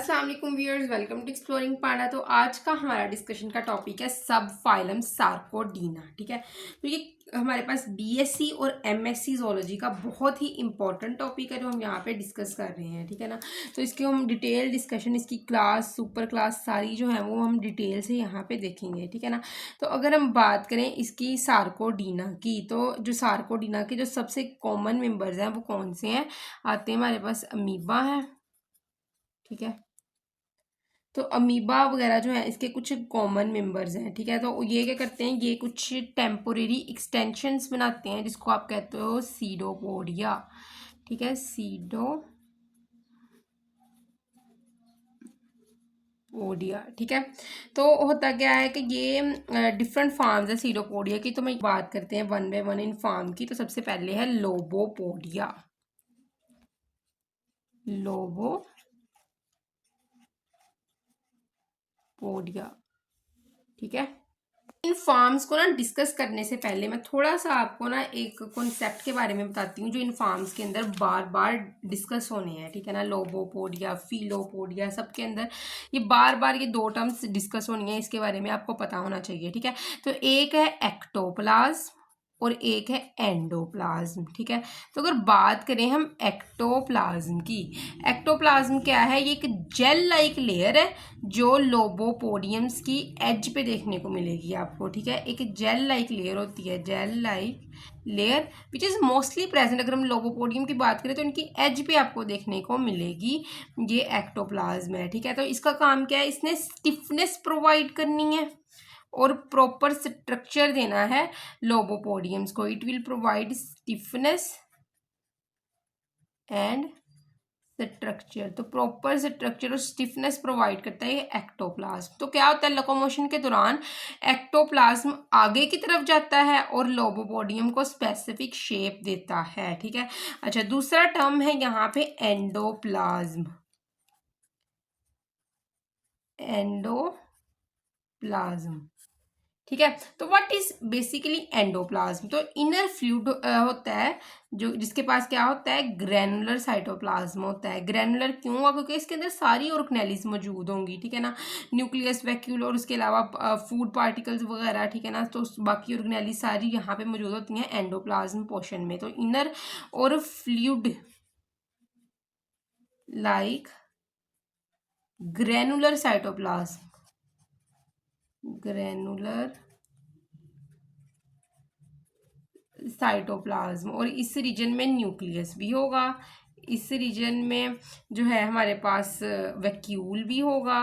अस्सलाम वालेकुम viewers, welcome to exploring पांडा। तो आज का हमारा डिस्कशन का टॉपिक है सब फाइलम सार्कोडीना। ठीक है, तो ये हमारे पास बीएससी और एमएससी जोलॉजी का बहुत ही इंपॉर्टेंट टॉपिक है जो हम यहाँ पे डिस्कस कर रहे हैं। ठीक है ना, तो इसके हम डिटेल डिस्कशन, इसकी क्लास, सुपर क्लास सारी जो है वो हम डिटेल से यहाँ पे देखेंगे। ठीक है ना, तो अगर हम बात करें इसकी सार्कोडीना की, तो जो सार्कोडीना के जो सबसे कॉमन मेम्बर्स हैं वो कौन से हैं आते हैं हमारे पास? अमीबा है। ठीक है, तो अमीबा वगैरह जो है इसके कुछ कॉमन मेंबर्स हैं। ठीक है, तो ये क्या करते हैं, ये कुछ टेम्पोरेरी एक्सटेंशंस बनाते हैं जिसको आप कहते हो सीडोपोडिया। ठीक है, सीडोपोडिया। ठीक है, तो होता क्या है कि ये डिफरेंट फार्म्स है सीडोपोडिया की। तो मैं बात करते हैं one by one in form की। तो सबसे पहले है लोबोपोडिया। लोबोपोडिया। ठीक है, इन फॉर्म्स को ना डिस्कस करने से पहले मैं थोड़ा सा आपको ना एक कॉन्सेप्ट के बारे में बताती हूँ जो इन फॉर्म्स के अंदर बार बार डिस्कस होने हैं। ठीक है ना, लोबोपोडिया, फिलोपोडिया, सबके अंदर ये बार बार ये दो टर्म्स डिस्कस होनी है, इसके बारे में आपको पता होना चाहिए। ठीक है, तो एक है एक्टोप्लाज्म और एक है एंडोप्लाज्म। ठीक है, तो अगर बात करें हम एक्टोप्लाज्म की, एक्टोप्लाज्म क्या है? ये एक जेल लाइक लेयर है जो लोबोपोडियम्स की एज पे देखने को मिलेगी आपको। ठीक है, एक जेल लाइक लेयर होती है, gel like layer which is mostly present. अगर हम लोबोपोडियम की बात करें तो इनकी एज पे आपको देखने को मिलेगी। ये एक्टोप्लाज्म है। ठीक है, तो इसका काम क्या है? इसने स्टिफनेस प्रोवाइड करनी है और प्रॉपर स्ट्रक्चर देना है लोबोपोडियम्स को। It will provide stiffness and structure. तो प्रॉपर स्ट्रक्चर और स्टिफनेस प्रोवाइड करता है ये एक्टोप्लाज्म। तो क्या होता है, लोकोमोशन के दौरान एक्टोप्लाज्म आगे की तरफ जाता है और लोबोपोडियम को स्पेसिफिक शेप देता है। ठीक है, अच्छा, दूसरा टर्म है यहाँ पे एंडोप्लाज्म। एंडोप्लाज्म। ठीक है, तो व्हाट इज बेसिकली एंडोप्लाज्म? तो इनर फ्लूइड होता है जो जिसके पास क्या होता है, ग्रैनुलर साइटोप्लाज्म होता है। ग्रैनुलर क्यों हुआ? क्योंकि इसके अंदर सारी ऑर्गेनेलिज मौजूद होंगी। ठीक है ना, न्यूक्लियस, वैक्यूल और उसके अलावा फूड पार्टिकल्स वगैरह। ठीक है ना, तो बाकी ऑर्गेनेलिज सारी यहाँ पे मौजूद होती हैं एंडोप्लाज्म पोर्शन में। तो इनर और fluid like granular cytoplasm, granular cytoplasm, और इस रीजन में न्यूक्लियस भी होगा। इस रीजन में जो है हमारे पास वैक्यूल भी होगा।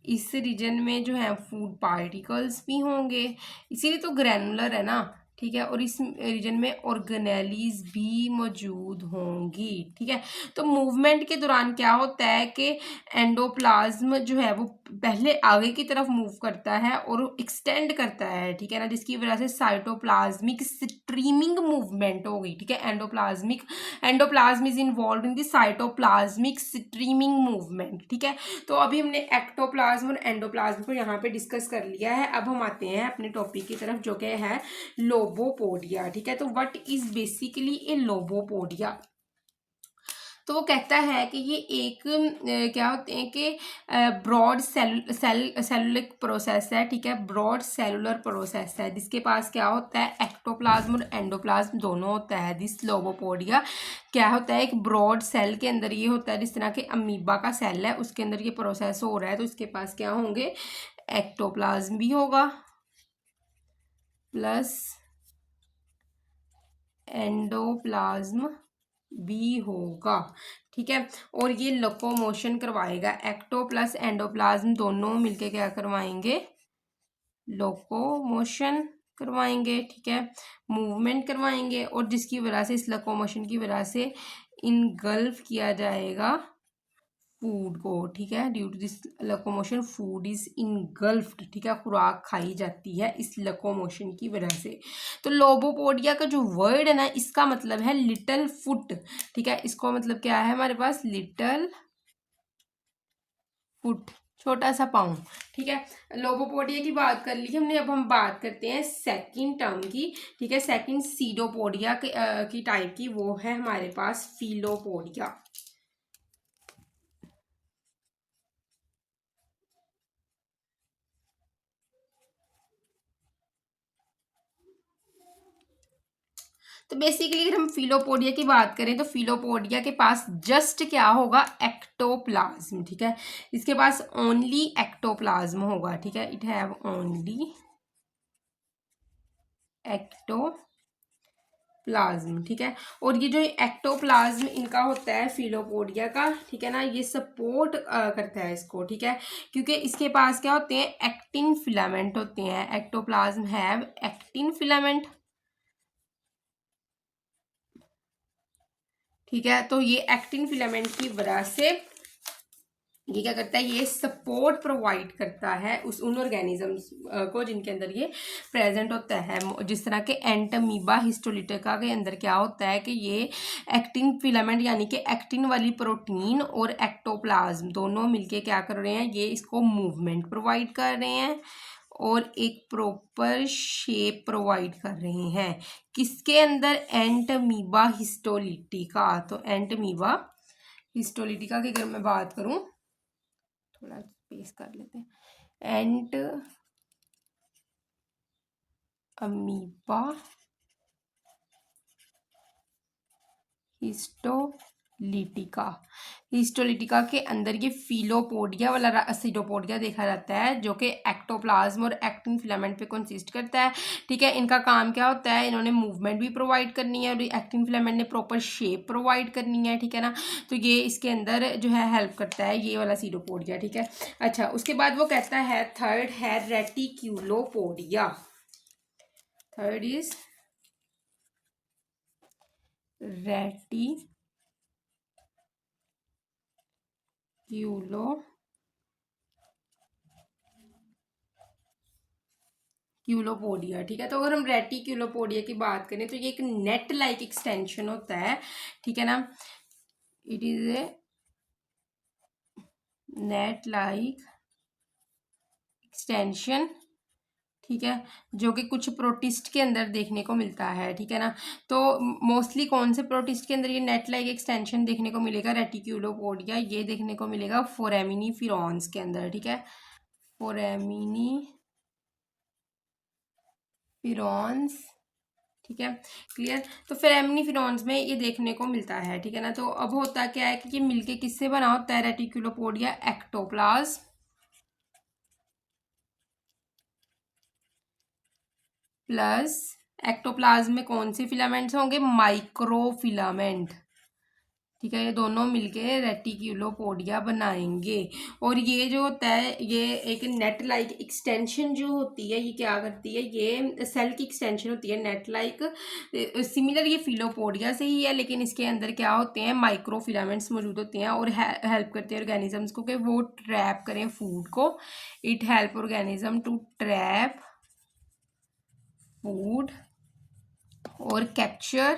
इस रीजन में जो है फूड पार्टिकल्स भी होंगे, इसीलिए तो ग्रैनुलर है ना। ठीक है, और इस रीजन में ऑर्गेनेलीज भी मौजूद होंगी। ठीक है, तो मूवमेंट के दौरान क्या होता है कि एंडोप्लाज्म जो है वो पहले आगे की तरफ मूव करता है और एक्सटेंड करता है। ठीक है ना, जिसकी वजह से साइटोप्लाज्मिक स्ट्रीमिंग मूवमेंट होगी। ठीक है, endoplasm is involve in the cytoplasmic streaming movement. ठीक है, तो अभी हमने एक्टोप्लाज्म और एंडोप्लाज्म को यहाँ पे डिस्कस कर लिया है। अब हम आते हैं अपने टॉपिक की तरफ जो कि है लोबोपोडिया। ठीक है, तो what is basically A lobopodia? तो वो कहता है कि ये एक क्या होते हैं कि ब्रॉड सेलुलिक प्रोसेस है। ठीक है, ब्रॉड सेलुलर प्रोसेस है जिसके पास क्या होता है, एक्टोप्लाज्म और एंडोप्लाज्म दोनों होता है। दिस लोबोपोडिया क्या होता है, एक ब्रॉड सेल के अंदर ये होता है, जिस तरह के अमीबा का सेल है उसके अंदर ये प्रोसेस हो रहा है। तो इसके पास क्या होंगे, एक्टोप्लाज्म भी होगा प्लस एंडोप्लाज्म भी होगा। ठीक है, और ये लोकोमोशन करवाएगा। एक्टो प्लस एंडोप्लाज्म दोनों मिलके क्या करवाएंगे, लोकोमोशन करवाएंगे। ठीक है, मूवमेंट करवाएंगे, और जिसकी वजह से, इस लोकोमोशन की वजह से इनगल्फ किया जाएगा फूड को। ठीक है, due to this locomotion food is engulfed. ठीक है, खुराक खाई जाती है इस लोकोमोशन की वजह से। तो लोबोपोडिया का जो वर्ड है ना, इसका मतलब है लिटल फुट। ठीक है, इसको मतलब क्या है हमारे पास, लिटल फुट, छोटा सा पाँव। ठीक है, लोबोपोडिया की बात कर ली हमने। अब हम बात करते हैं सेकंड टर्म की। ठीक है, सेकंड सीडोपोडिया की टाइप की, वो है हमारे पास फिलोपोडिया। तो बेसिकली अगर हम फिलोपोडिया की बात करें तो फिलोपोडिया के पास जस्ट क्या होगा, एक्टोप्लाज्म, ठीक है, इसके पास ओनली एक्टोप्लाज्म होगा, ठीक है, इट हैव ओनली एक्टोप्लाज्म, ठीक है। और ये जो एक्टोप्लाज्म इनका होता है फिलोपोडिया का, ठीक है ना, ये सपोर्ट करता है इसको, ठीक है, क्योंकि इसके पास क्या होते हैं, एक्टिन फिलामेंट होते हैं, एक्टोप्लाज्म हैव एक्टिन फिलामेंट, ठीक है। तो ये एक्टिन फिलामेंट की वजह से ये क्या करता है, ये सपोर्ट प्रोवाइड करता है उस उन ऑर्गेनिजम्स को जिनके अंदर ये प्रेजेंट होता है। जिस तरह के एंटमीबा हिस्टोलिटिका के अंदर क्या होता है कि ये एक्टिन फिलामेंट यानी कि एक्टिन वाली प्रोटीन और एक्टोप्लाज्म दोनों मिलके क्या कर रहे हैं, ये इसको मूवमेंट प्रोवाइड कर रहे हैं और एक प्रॉपर शेप प्रोवाइड कर रहे हैं। किसके अंदर, एंटमीबा हिस्टोलिटिका। तो एंटमीबा हिस्टोलिटिका की अगर मैं बात करूं, थोड़ा स्पेस कर लेते हैं, एंट अमीबा हिस्टोलिटिका, हिस्टोलिटिका के अंदर ये फिलोपोडिया वाला सीडोपोडिया देखा जाता है जो कि एक्टोप्लाज्म और एक्टिन फिलामेंट पे कंसिस्ट करता है, ठीक है। इनका काम क्या होता है, इन्होंने मूवमेंट भी प्रोवाइड करनी है और एक्टिन फिलामेंट ने प्रॉपर शेप प्रोवाइड करनी है, ठीक है ना। तो ये इसके अंदर जो है हेल्प करता है ये वाला सीडोपोडिया, ठीक है। अच्छा, उसके बाद वो कहता है थर्ड है रेटिक्यूलोपोडिया। थर्ड इज क्यूलोपोडिया, ठीक है। तो अगर हम रेटिक्यूलोपोडिया की बात करें तो ये एक नेट लाइक एक्सटेंशन होता है, ठीक है ना, it is a net like extension, ठीक है, जो कि कुछ प्रोटिस्ट के अंदर देखने को मिलता है, ठीक है ना। तो मोस्टली कौन से प्रोटिस्ट के अंदर ये नेट लाइक एक्सटेंशन देखने को मिलेगा, रेटिक्यूलोपोडिया, ये देखने को मिलेगा फोरामिनीफेरॉन्स के अंदर, ठीक है, फोरामिनीफेरॉन्स, ठीक है, क्लियर। तो फोरामिनीफेरॉन्स में ये देखने को मिलता है, ठीक है ना। तो अब होता क्या है कि ये मिलके किससे बना होता है रेटिक्यूलोपोडिया, एक्टोप्लाज्म प्लस, एक्टोप्लाज्म में कौन से फिलामेंट्स होंगे, माइक्रोफिलामेंट, ठीक है, ये दोनों मिलके रेटिक्यूलोपोडिया बनाएंगे। और ये जो होता है ये एक नेट लाइक एक्सटेंशन जो होती है, ये क्या करती है, ये सेल की एक्सटेंशन होती है नेट लाइक, सिमिलर ये फिलोपोडिया से ही है, लेकिन इसके अंदर क्या होते हैं, माइक्रोफिलामेंट्स मौजूद होते हैं और हेल्प करते हैं ऑर्गेनिजम्स को कि वो ट्रैप करें फूड को। It help organism to trap food और कैप्चर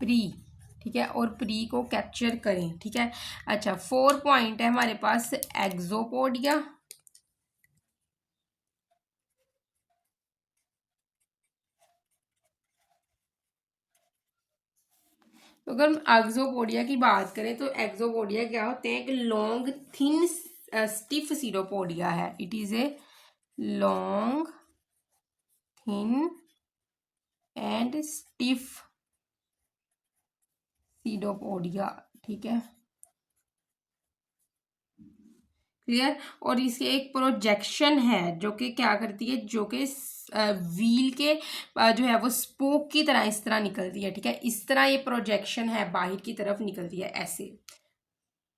प्री, ठीक है, और प्री को कैप्चर करें, ठीक है। अच्छा, 4 पॉइंट है हमारे पास एक्सोपोडिया, तो अगर हम एक्सोपोडिया की बात करें तो एक्सोपोडिया क्या होते हैं, एक लॉन्ग थिन स्टिफ सीडोपोडिया है, it is a long thin and stiff pseudopodia, ठीक है, क्लियर। और इसके एक प्रोजेक्शन है जो कि क्या करती है, जो कि व्हील के जो है वो स्पोक की तरह इस तरह निकलती है, ठीक है, इस तरह ये प्रोजेक्शन है बाहर की तरफ निकलती है, ऐसे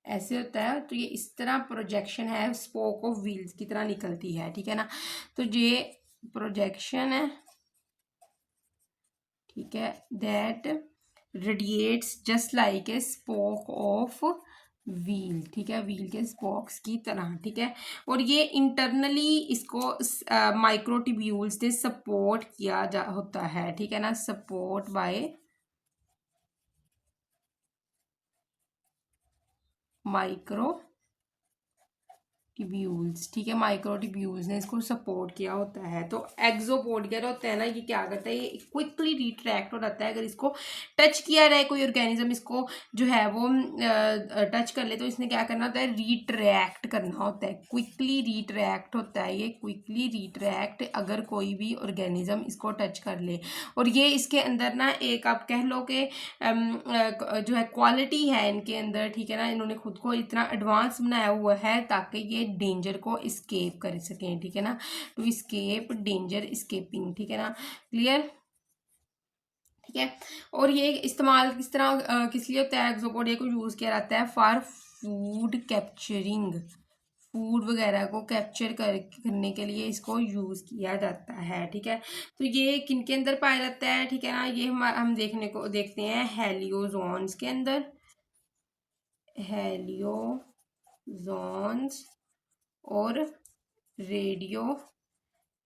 ऐसे होता है। तो ये इस तरह प्रोजेक्शन है, स्पोक ऑफ व्हील्स की तरह निकलती है, ठीक है ना। तो ये प्रोजेक्शन है, ठीक है, that radiates just like a spoke of wheel, ठीक है, व्हील के स्पोक्स की तरह, ठीक है। और ये इंटरनली इसको माइक्रोट्यूब्यूल्स से सपोर्ट किया जा होता है, ठीक है ना, सपोर्ट बाय माइक्रो ट्यूब्यूल्स, ठीक है, माइक्रो ट्यूब्यूल्स ने इसको सपोर्ट किया होता है। तो एक्सोपोडिया जो होता है ना, ये क्या करता है, ये क्विकली रिट्रैक्ट हो जाता है। अगर इसको टच किया जाए, कोई ऑर्गेनिज्म इसको जो है वो टच कर ले, तो इसने क्या करना होता है, रिट्रैक्ट करना होता है, क्विकली रिट्रैक्ट होता है ये, क्विकली रिट्रैक्ट अगर कोई भी ऑर्गेनिज्म इसको टच कर ले। और ये इसके अंदर ना एक आप कह लो कि जो है क्वालिटी है इनके अंदर, ठीक है ना, इन्होंने खुद को इतना एडवांस बनाया हुआ है ताकि ये डेंजर को इस्केप कर सकें, ठीक है ना, टू इस्केप डेंजर इस्केपिंग, ठीक है ना, क्लियर, ठीक है। और ये इस्तेमाल किस तरह किस लिए होता है, एक्सोपोडिया को यूज़ किया जाता है फॉर फूड कैप्चरिंग, फूड वगैरह को कैप्चर करने के लिए इसको यूज़ किया जाता है, ठीक है। तो ये किन के अंदर पाया जाता है, ठीक है ना, ये हम देखते हैं हेलियोजोन्स के अंदर, हेलियोजोन्स और रेडियो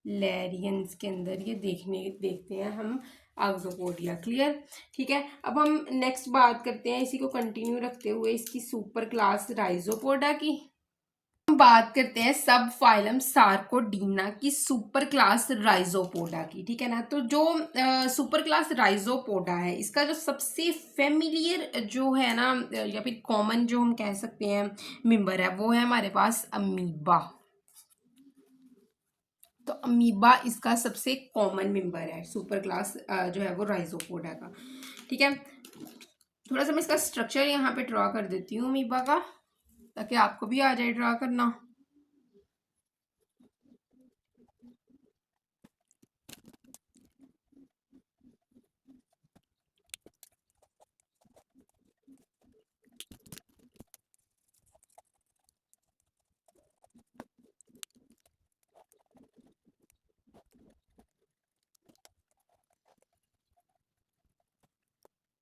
लैरियंस के अंदर ये देखते हैं हम एक्सोपोडिया, क्लियर, ठीक है। अब हम नेक्स्ट बात करते हैं इसी को कंटिन्यू रखते हुए इसकी सुपर क्लास राइजोपोडा की। हम बात करते हैं सब फाइलम सार्कोडीना की सुपर क्लास राइजोपोडा की, ठीक है ना। तो जो सुपर क्लास राइजोपोडा है, इसका जो सबसे फेमिलियर जो है ना, या फिर कॉमन जो हम कह सकते हैं मेंबर है, वो है हमारे पास अमीबा। तो अमीबा इसका सबसे कॉमन मेंबर है, सुपर क्लास जो है वो राइजोपोडा का, ठीक है। थोड़ा सा मैं इसका स्ट्रक्चर यहाँ पे ड्रॉ कर देती हूँ अमीबा का, ताकि आपको भी आ जाए ड्रॉ करना।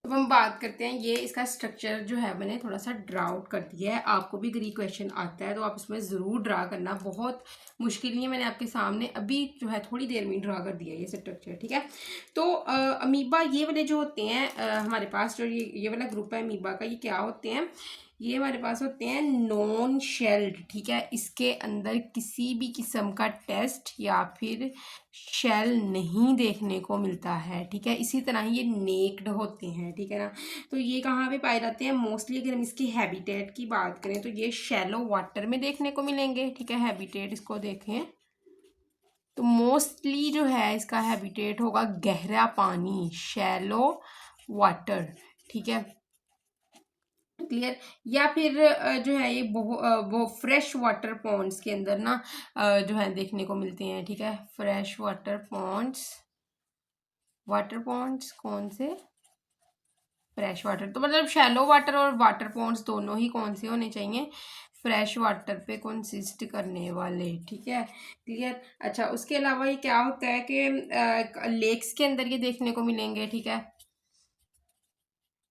अब हम बात करते हैं, ये इसका स्ट्रक्चर जो है मैंने थोड़ा सा ड्रा आउट कर दिया है। आपको भी अगर क्वेश्चन आता है तो आप इसमें ज़रूर ड्रा करना, बहुत मुश्किल नहीं है, मैंने आपके सामने अभी जो है थोड़ी देर में ड्रा कर दिया है ये स्ट्रक्चर, ठीक है। तो अमीबा ये वाले जो होते हैं हमारे पास जो ये वाला ग्रुप है अमीबा का, ये क्या होते हैं, ये हमारे पास होते हैं नॉन शेल्ड, ठीक है। इसके अंदर किसी भी किस्म का टेस्ट या फिर शेल नहीं देखने को मिलता है, ठीक है। इसी तरह ये नेक्ड होते हैं, ठीक है ना। तो ये कहाँ पे पाए जाते हैं, मोस्टली अगर हम इसकी हैबिटेट की बात करें तो ये शैलो वाटर में देखने को मिलेंगे, ठीक है। हैबिटेट इसको देखें तो मोस्टली जो है इसका हैबिटेट होगा गहरा पानी, शैलो वाटर, ठीक है, क्लियर। या फिर जो है ये वो फ्रेश वाटर पॉन्ड्स के अंदर ना जो है देखने को मिलते हैं, ठीक है। Fresh water ponds, water ponds कौन से, फ्रेश वाटर, तो मतलब शैलो वाटर और वाटर पॉन्ड्स दोनों ही कौन से होने चाहिए, फ्रेश वाटर पे कंसिस्ट करने वाले, ठीक है, क्लियर। अच्छा, उसके अलावा ये क्या होता है कि लेक्स के अंदर ये देखने को मिलेंगे, ठीक है।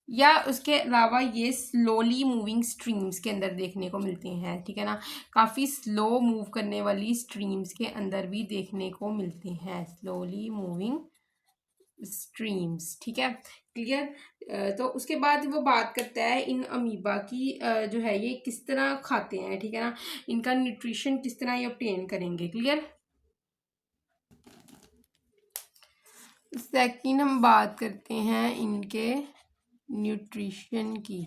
या उसके अलावा ये स्लोली मूविंग स्ट्रीम्स के अंदर देखने को मिलते हैं, ठीक है ना। काफ़ी स्लो मूव करने वाली स्ट्रीम्स के अंदर भी देखने को मिलते हैं, स्लोली मूविंग स्ट्रीम्स, ठीक है, क्लियर। तो उसके बाद वो बात करता है इन अमीबा की जो है ये किस तरह खाते हैं, ठीक है ना, इनका न्यूट्रिशन किस तरह ये ऑब्टेन करेंगे, क्लियर। सेकंड हम बात करते हैं इनके न्यूट्रिशन की,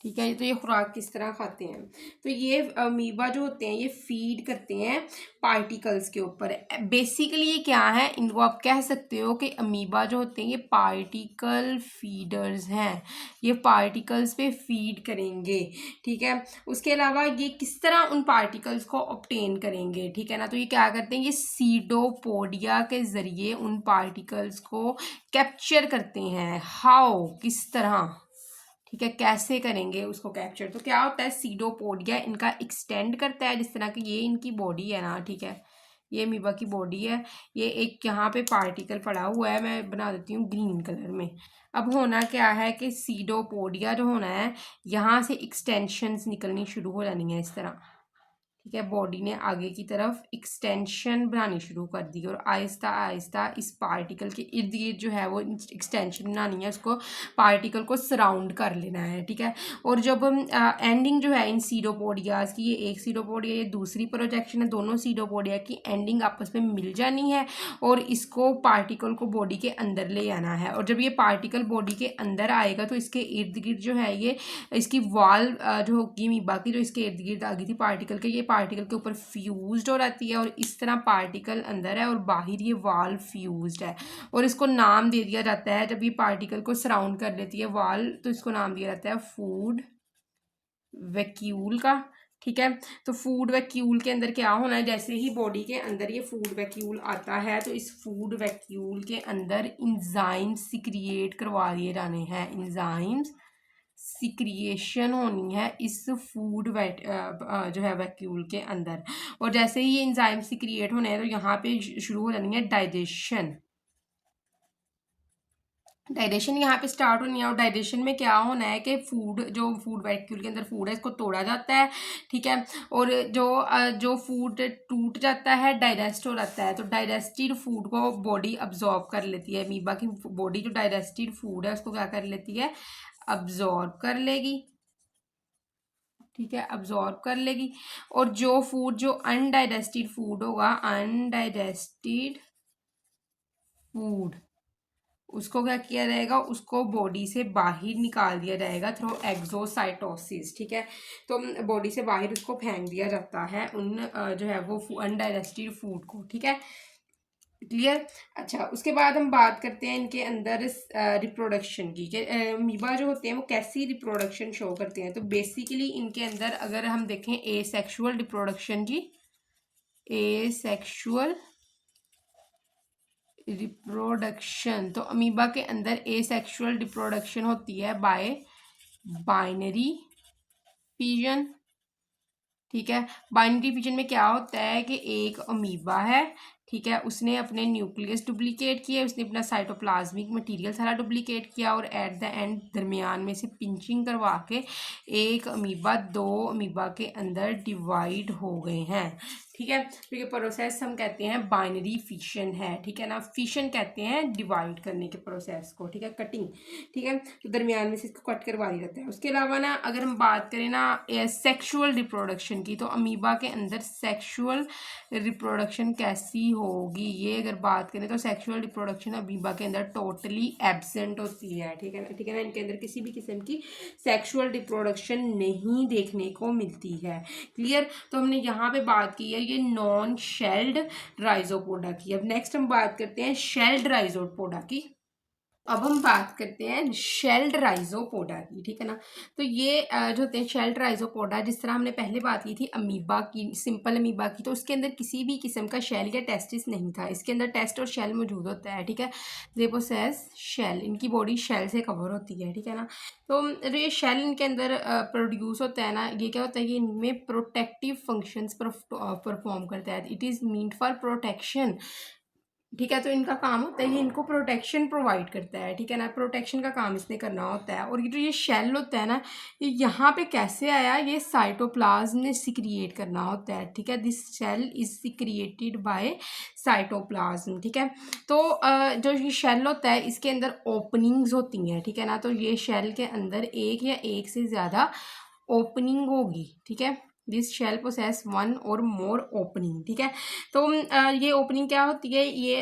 ठीक है। तो ये खुराक किस तरह खाते हैं, तो ये अमीबा जो होते हैं ये फीड करते हैं पार्टिकल्स के ऊपर। बेसिकली ये क्या है, इनको आप कह सकते हो कि अमीबा जो होते हैं ये पार्टिकल फीडर्स हैं, ये पार्टिकल्स पे फीड करेंगे, ठीक है। उसके अलावा ये किस तरह उन पार्टिकल्स को ऑब्टेन करेंगे, ठीक है ना, तो ये क्या करते हैं, ये सीडोपोडिया के ज़रिए उन पार्टिकल्स को कैप्चर करते हैं। हाउ, किस तरह, ठीक है, कैसे करेंगे उसको कैप्चर, तो क्या होता है, सीडोपोडिया इनका एक्सटेंड करता है, जिस तरह की ये इनकी बॉडी है ना, ठीक है, ये अमीबा की बॉडी है, ये एक यहाँ पे पार्टिकल पड़ा हुआ है, मैं बना देती हूँ ग्रीन कलर में। अब होना क्या है कि सीडोपोडिया जो होना है, यहाँ से एक्सटेंशंस निकलनी शुरू हो जानी है इस तरह, ठीक है, बॉडी ने आगे की तरफ एक्सटेंशन बनानी शुरू कर दी और आहिस्ता आहिस्ता इस पार्टिकल के इर्द गिर्द जो है वो एक्सटेंशन बनानी है, उसको पार्टिकल को सराउंड कर लेना है। ठीक है, और जब एंडिंग जो है इन सीडोपोडियाज की, ये एक सीडोपोडिया, ये दूसरी प्रोजेक्शन है, दोनों सीडोपोडिया की एंडिंग आपस में मिल जानी है और इसको पार्टिकल को बॉडी के अंदर ले आना है। और जब ये पार्टिकल बॉडी के अंदर आएगा तो इसके इर्द गिर्द जो है ये इसकी वॉल जो होगी अमीबा की, जो इसके इर्द गिर्द आ गई थी पार्टिकल के, ये पार्टिकल के ऊपर फ्यूज्ड हो जाती है और इस तरह पार्टिकल अंदर है और बाहर ये वॉल फ्यूज्ड है और इसको नाम दे दिया जाता है, जब ये पार्टिकल को सराउंड कर लेती है वॉल तो इसको नाम दिया जाता है फूड वैक्यूल का। ठीक है, तो फूड वैक्यूल के अंदर क्या होना है, जैसे ही बॉडी के अंदर ये फूड वैक्यूल आता है तो इस फूड वैक्यूल के अंदर इंजाइम्स सिक्रिएट करवा दिए जाने हैं, इंजाइम्स सिक्रिएशन होनी है इस फूड जो है वैक्यूल के अंदर। और जैसे ही ये इंजाइम सिक्रिएट होने हैं तो यहाँ पे शुरू हो जानी है डाइजेशन। डाइजेशन यहाँ पे स्टार्ट होनी है और डाइजेशन में क्या होना है कि फूड, जो फूड वैक्यूल के अंदर फूड है इसको तोड़ा जाता है। ठीक है, और जो फूड टूट जाता है डाइजेस्ट हो जाता है, तो डाइजेस्टेड फूड को बॉडी अब्जॉर्ब कर लेती है। अमीबा की बॉडी जो डाइजेस्टेड फूड है उसको क्या कर लेती है, अब्जॉर्ब कर लेगी। ठीक है, अब्जॉर्ब कर लेगी। और जो फूड, जो अनडाइजेस्टेड फूड होगा, अनडाइजेस्टेड फूड, उसको क्या किया जाएगा, उसको बॉडी से बाहर निकाल दिया जाएगा थ्रू एक्सोसाइटोसिस। ठीक है, तो बॉडी से बाहर उसको फेंक दिया जाता है उन जो है वो अनडाइजेस्टेड फूड को। ठीक है, क्लियर। अच्छा, उसके बाद हम बात करते हैं इनके अंदर रिप्रोडक्शन की, कि अमीबा जो होते हैं वो कैसी रिप्रोडक्शन शो करते हैं। तो बेसिकली इनके अंदर अगर हम देखें ए सेक्शुअल रिप्रोडक्शन की, ए सेक्शुअल रिप्रोडक्शन, तो अमीबा के अंदर ए सेक्शुअल रिप्रोडक्शन होती है बाय बाइनरी फिजन। ठीक है, बाइनरी फिजन में क्या होता है कि एक अमीबा है, ठीक है, उसने अपने न्यूक्लियस डुप्लीकेट किया, उसने अपना साइटोप्लाज्मिक मटेरियल सारा डुप्लीकेट किया और एट द एंड दरमियान में से पिंचिंग करवा के एक अमीबा दो अमीबा के अंदर डिवाइड हो गए हैं। ठीक है, तो ये प्रोसेस हम कहते हैं बाइनरी फिशन है। ठीक है ना, फिशन कहते हैं डिवाइड करने के प्रोसेस को। ठीक है, कटिंग। ठीक है, तो दरमियान में से इसको कट करवा दिया जाता है। उसके अलावा ना अगर हम बात करें ना सेक्शुअल रिप्रोडक्शन की, तो अमीबा के अंदर सेक्शुअल रिप्रोडक्शन कैसी होगी, ये अगर बात करें तो सेक्शुअल रिप्रोडक्शन अमीबा के अंदर टोटली एब्सेंट होती है। ठीक है ना, ठीक है ना, इनके अंदर किसी भी किस्म की सेक्शुअल रिप्रोडक्शन नहीं देखने को मिलती है। क्लियर। तो हमने यहाँ पे बात की है ये नॉन शेल्ड राइजोपोडा की। अब नेक्स्ट हम बात करते हैं शेल्ड राइजोपोडा की। अब हम बात करते हैं शेल्ड राइजोपोडा की। ठीक है ना, तो ये जो होते हैं शेल्ड राइजोपोडा, जिस तरह हमने पहले बात की थी अमीबा की, सिंपल अमीबा की, तो उसके अंदर किसी भी किस्म का शेल या टेस्टिस नहीं था। इसके अंदर टेस्ट और शेल मौजूद होता है। ठीक है, दे पोसेस शेल, इनकी बॉडी शेल से कवर होती है। ठीक है ना, तो ये शेल इनके अंदर प्रोड्यूस होता है ना, ये क्या होता है कि इनमें प्रोटेक्टिव फंक्शंस परफॉर्म करता है। It is meant for protection. ठीक है, तो इनका काम होता है ये इनको प्रोटेक्शन प्रोवाइड करता है। ठीक है ना, प्रोटेक्शन का काम इसने करना होता है। और ये जो ये शेल होता है ना, ये यहाँ पे कैसे आया, ये साइटोप्लाज्म ने सिक्रिएट करना होता है। ठीक है, this shell is secreted by cytoplasm. ठीक है, तो जो ये शेल होता है इसके अंदर ओपनिंग्स होती हैं। ठीक है ना, तो ये शेल के अंदर एक या एक से ज़्यादा ओपनिंग होगी। ठीक है, दिस शेल पोसेस वन और मोर ओपनिंग। ठीक है, तो ये ओपनिंग क्या होती है, ये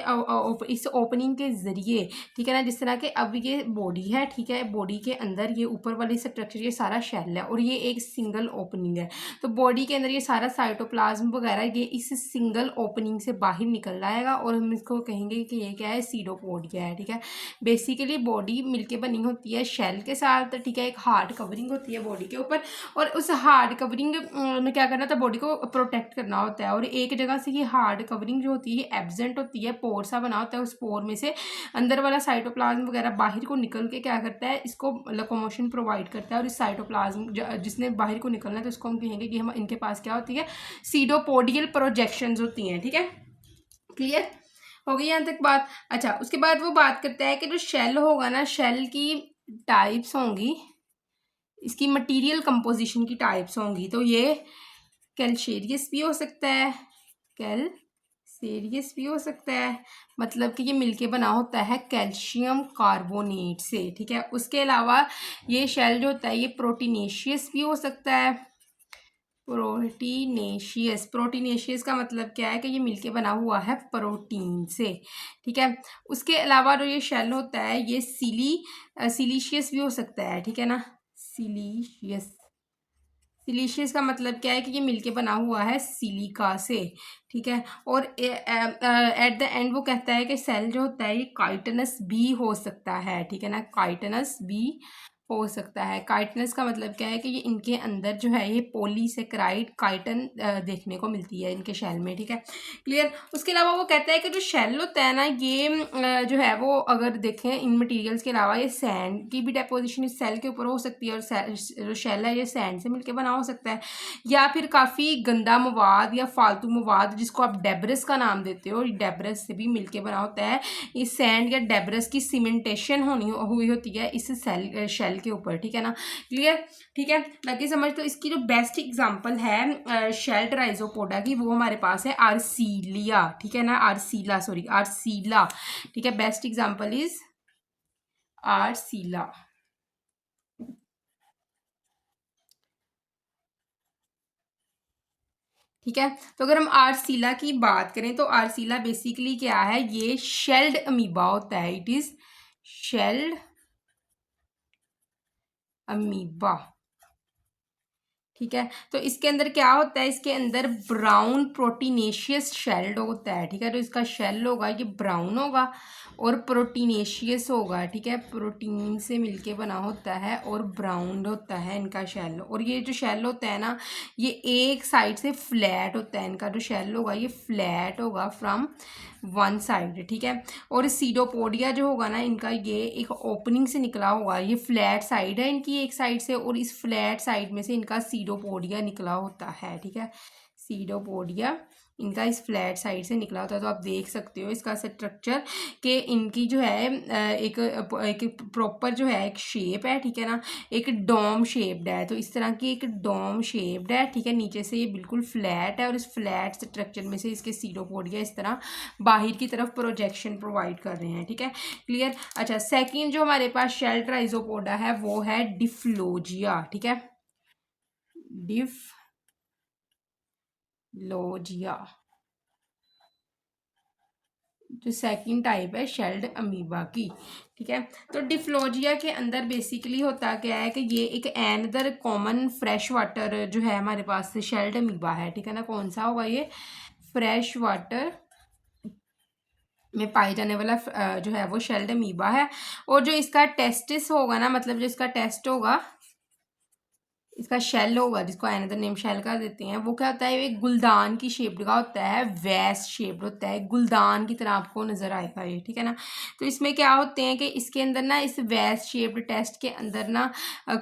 इस ओपनिंग के ज़रिए, ठीक है ना, जिस तरह के अब ये बॉडी है, ठीक है, बॉडी के अंदर ये ऊपर वाली स्ट्रक्चर ये सारा शेल है और ये एक सिंगल ओपनिंग है। तो बॉडी के अंदर ये सारा साइटोप्लाज्म वगैरह ये इस सिंगल ओपनिंग से बाहर निकल जाएगा और हम इसको कहेंगे कि ये क्या है, सीडोपोडिया है। ठीक है, बेसिकली बॉडी मिलके बनी होती है शेल के साथ। ठीक है, एक हार्ड कवरिंग होती है बॉडी के ऊपर और उस हार्ड कवरिंग में क्या करना था, बॉडी को प्रोटेक्ट करना होता है। और एक जगह से ये हार्ड कवरिंग जो होती है एब्सेंट होती है, पोर सा बना होता है, उस पोर में से अंदर वाला साइटोप्लाज्म वगैरह बाहर को निकल के क्या करता है, इसको लोकोमोशन प्रोवाइड करता है। और इस साइटोप्लाज्म जिसने बाहर को निकलना है तो उसको हम कहेंगे कि हम इनके पास क्या होती है, सीडोपोडियल प्रोजेक्शंस होती हैं। ठीक है, क्लियर हो गई यहाँ तक बात। अच्छा, उसके बाद वो बात करता है कि जो शेल होगा ना, शेल की टाइप्स होंगी, इसकी मटेरियल कंपोजिशन की टाइप्स होंगी। तो ये कैल्शियस भी हो सकता है, कैल्शियस भी हो सकता है, मतलब कि ये मिलके बना होता है कैल्शियम कार्बोनेट से, ठीक है। उसके अलावा ये शेल जो होता है ये प्रोटीनेशियस भी हो सकता है, प्रोटीनेशियस, प्रोटीनेशियस का मतलब क्या है कि ये मिलके बना हुआ है प्रोटीन से, ठीक है। उसके अलावा जो ये शेल होता है ये सिलीशियस भी हो सकता है, ठीक है ना, सिलीशियस, सिलीशियस का मतलब क्या है कि ये मिलके बना हुआ है सिलिका से, ठीक है। और एट द एंड वो कहता है कि सेल जो होता है ये काइटनस भी हो सकता है, ठीक है ना, काइटनस भी हो सकता है। काइटनस का मतलब क्या है कि ये इनके अंदर जो है ये पॉलीसेकेराइड काइटन देखने को मिलती है इनके शेल में, ठीक है, क्लियर। उसके अलावा वो कहता है कि जो शेल होता है ना ये जो है वो अगर देखें इन मटेरियल्स के अलावा ये सैंड की भी डेपोजिशन इस सेल के ऊपर हो सकती है, और जो शेल है ये सैंड से मिलकर बना हो सकता है, या फिर काफ़ी गंदा मवाद या फालतू मवाद जिसको आप डेब्रिस का नाम देते हो, डेब्रिस से भी मिलके बना होता है। इस सैंड या डेब्रिस की सीमेंटेशन हुई होती है इस शेल के ऊपर, ठीक है ना, क्लियर, ठीक है, लगे समझ। तो इसकी जो बेस्ट एग्जांपल है शेल ट्राइजोपोडा की वो हमारे पास है आर्सीलिया, ठीक है ना, आर्सीला, ठीक है, बेस्ट एग्जांपल इज आर्सीला। ठीक है, तो अगर हम आर्सीला की बात करें तो आर्सीला बेसिकली क्या है, ये शेल्ड अमीबा होता है, इट इज शेल्ड अमीबा, ठीक है। तो इसके अंदर क्या होता है, इसके अंदर ब्राउन प्रोटीनेशियस शेल्ड होता है, ठीक है। तो इसका शेल होगा ये ब्राउन होगा और प्रोटीनेशियस होगा, ठीक है, प्रोटीन से मिलके बना होता है और ब्राउन होता है इनका शेल। और ये जो शेल होता है ना ये एक साइड से फ्लैट होता है, इनका जो शेल होगा ये फ्लैट होगा फ्रॉम वन साइड, ठीक है। और सीडोपोडिया जो होगा ना इनका ये एक ओपनिंग से निकला होगा, ये फ्लैट साइड है इनकी एक साइड से, और इस फ्लैट साइड में से इनका सीडोपोडिया निकला होता है, ठीक है, सीडोपोडिया इनका इस फ्लैट साइड से निकला होता है। तो आप देख सकते हो इसका स्ट्रक्चर कि इनकी जो है एक प्रॉपर जो है एक शेप है, ठीक है ना, एक डोम शेप्ड है, तो इस तरह की एक डोम शेप्ड है, ठीक है, नीचे से ये बिल्कुल फ्लैट है और इस फ्लैट स्ट्रक्चर में से इसके सीडोपोडिया इस तरह बाहर की तरफ प्रोजेक्शन प्रोवाइड कर रहे हैं, ठीक है, क्लियर। अच्छा, सेकंड जो हमारे पास शेल ट्राइजोपोडा है वो है डिफ्लोजिया, ठीक है, डिफ्लोजिया जो सेकंड टाइप है शेल्ड अमीबा की, ठीक है। तो डिफ्लोजिया के अंदर बेसिकली होता क्या है कि ये एक एनदर कॉमन फ्रेश वाटर जो है हमारे पास शेल्ड अमीबा है, ठीक है ना, कौन सा होगा ये, फ्रेश वाटर में पाए जाने वाला जो है वो शेल्ड अमीबा है। और जो इसका टेस्टिस होगा ना, मतलब जो इसका टेस्ट होगा, इसका शेल होगा जिसको अनदर नेम शेल का देते हैं, वो क्या होता है, एक गुलदान की शेप्ड का होता है, वैस शेप्ड होता है, गुलदान की तरह आपको नजर आएगा ये, ठीक है ना। तो इसमें क्या होते हैं कि इसके अंदर ना इस वैस शेप्ड टेस्ट के अंदर ना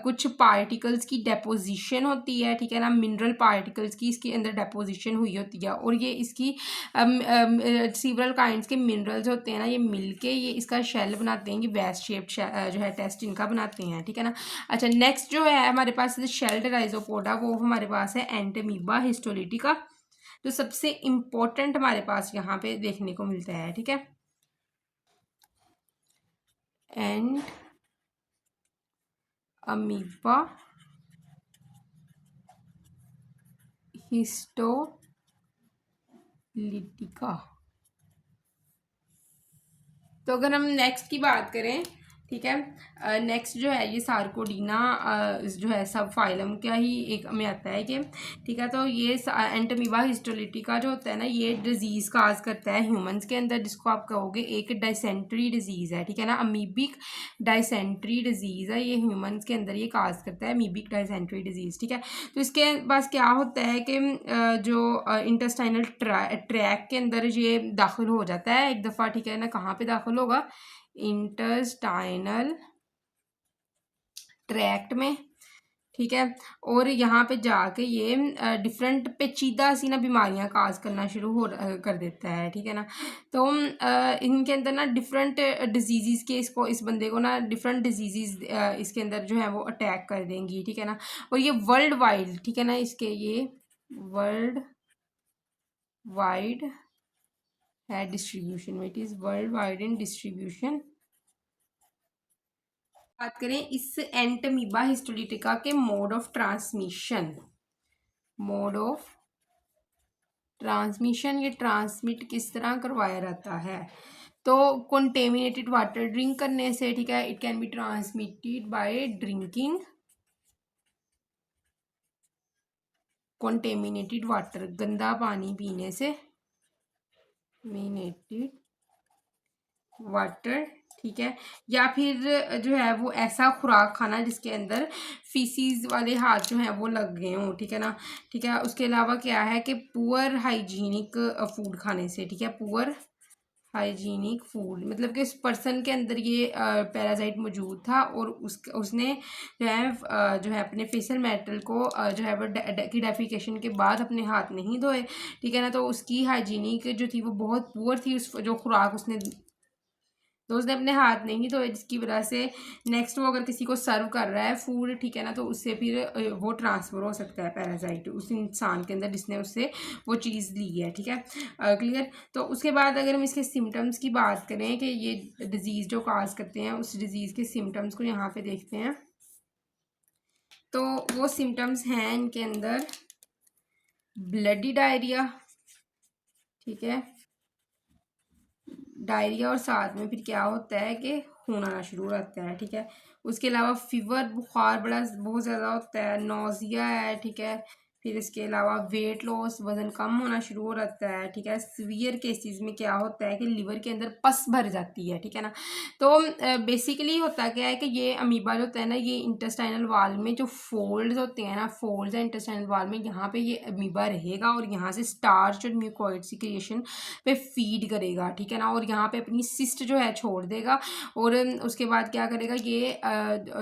कुछ पार्टिकल्स की डेपोजिशन होती है, ठीक है ना, मिनरल पार्टिकल्स की इसके अंदर डेपोजिशन हुई होती है, और ये इसकी सीवरल काइंड्स के मिनरल्स होते हैं ना ये मिलके ये इसका शेल बनाते हैं, ये वैस शेप्ड जो है टेस्ट इनका बनाते हैं, ठीक है ना। अच्छा, नेक्स्ट जो है हमारे पास शेल्ड राइजोपोडा वो हमारे पास है एंटमीबा हिस्टोलिटिका, जो सबसे इंपॉर्टेंट हमारे पास यहाँ पे देखने को मिलता है, ठीक है, एंड अमीबा हिस्टोलिटिका। तो अगर हम नेक्स्ट की बात करें, ठीक है, नेक्स्ट जो है ये सार्कोडीना जो है सब फाइलम का ही एक में आता है कि, ठीक है। तो ये एंटमीबा हिस्टोलिटिका जो होता है ना ये डिजीज़ काज करता है ह्यूमंस के अंदर, जिसको आप कहोगे एक डाइसेंट्री डिजीज़ है, ठीक है ना, अमीबिक डाइसेंट्री डिजीज़ है, ये ह्यूमंस के अंदर ये काज करता है अमीबिक डाइसेंट्री डिजीज़, ठीक है। तो इसके पास क्या होता है कि जो इंटेस्टाइनल ट्रैक के अंदर ये दाखिल हो जाता है एक दफ़ा, ठीक है ना, कहाँ पे दाखिल होगा, इंटेस्टाइनल ट्रैक्ट में, ठीक है। और यहाँ पे जाके ये डिफरेंट पेचीदा सी ना बीमारियां काज करना शुरू कर देता है, ठीक है ना। तो इनके अंदर ना डिफरेंट डिजीज़ के इसको इस बंदे को ना डिफरेंट डिजीज़ इसके अंदर जो है वो अटैक कर देंगी, ठीक है ना। और ये वर्ल्ड वाइड, ठीक है ना, इसके ये वर्ल्ड वाइड है distribution, it is world wide in distribution. बात करें इस एंटमीबा हिस्टोलिटिका के mode of transmission, mode of transmission, ये ट्रांसमिट किस तरह करवाया जाता है? तो कंटेमिनेटेड वाटर ड्रिंक करने से, ठीक है, it can be transmitted by drinking contaminated water, गंदा पानी पीने से, कंटेमिनेटेड वाटर, ठीक है, या फिर जो है वो ऐसा खुराक खाना जिसके अंदर फीसीज वाले हाथ जो हैं वो लग गए हों, ठीक है ना, ठीक है। उसके अलावा क्या है कि पुअर हाइजीनिक फूड खाने से, ठीक है, पुअर हाइजीनिक फूड, मतलब कि उस पर्सन के अंदर ये पैरासाइट मौजूद था और उसने जो है अपने फेशियल मेटल को जो है वो की डेफिकेशन के बाद अपने हाथ नहीं धोए, ठीक है ना, तो उसकी हाइजीनिक जो थी वो बहुत पुअर थी, उस जो खुराक उसने, तो उसने अपने हाथ नहीं धोए, जिसकी वजह से नेक्स्ट वो अगर किसी को सर्व कर रहा है फूड, ठीक है ना, तो उससे फिर वो ट्रांसफ़र हो सकता है पैरासाइट उस इंसान के अंदर जिसने उससे वो चीज़ ली है, ठीक है, क्लियर। तो उसके बाद अगर हम इसके सिम्टम्स की बात करें कि ये डिज़ीज़ जो काज करते हैं, उस डिज़ीज़ के सिम्टम्स को यहाँ पे देखते हैं। तो वो सिम्टम्स हैं इनके अंदर ब्लडी डायरिया, ठीक है, डायरिया, और साथ में फिर क्या होता है कि खून आना शुरू हो जाता है, ठीक है। उसके अलावा फीवर, बुखार बड़ा बहुत ज़्यादा होता है, नोज़िया है, ठीक है। फिर इसके अलावा वेट लॉस, वज़न कम होना शुरू हो जाता है, ठीक है। सीवियर केसेस में क्या होता है कि लिवर के अंदर पस भर जाती है, ठीक है ना। तो बेसिकली होता क्या है कि ये अमीबा जो होता है ना, ये इंटेस्टाइनल वाल में जो फोल्ड्स होते हैं ना, फोल्ड्स है इंटेस्टाइनल वाल में, यहाँ पे ये अमीबा रहेगा और यहाँ से स्टार्च और म्यूकोइड सिक्रिएशन पे फीड करेगा, ठीक है ना, और यहाँ पे अपनी सिस्ट जो है छोड़ देगा और उसके बाद क्या करेगा, ये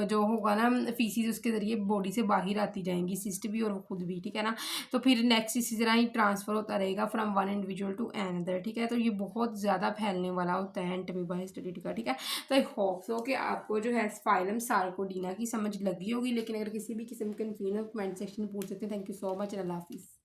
जो होगा ना फीसिस उसके ज़रिए बॉडी से बाहर आती जाएंगी, सिस्ट भी और खुद भी, ठीक है ना। तो फिर नेक्स्ट इसी तरह ही ट्रांसफ़र होता रहेगा from one individual to another, ठीक है। तो ये बहुत ज़्यादा फैलने वाला होता है एंटमीबा हिस्टोलिटिका, ठीक है। तो आई होप सो कि आपको जो है फाइलम सार्कोडीना की समझ लगी होगी, लेकिन अगर किसी भी किस्म के कन्फ्यूजन कमेंट सेक्शन में पूछ सकते हैं। थैंक यू सो मच, अल्लाह हाफिज़।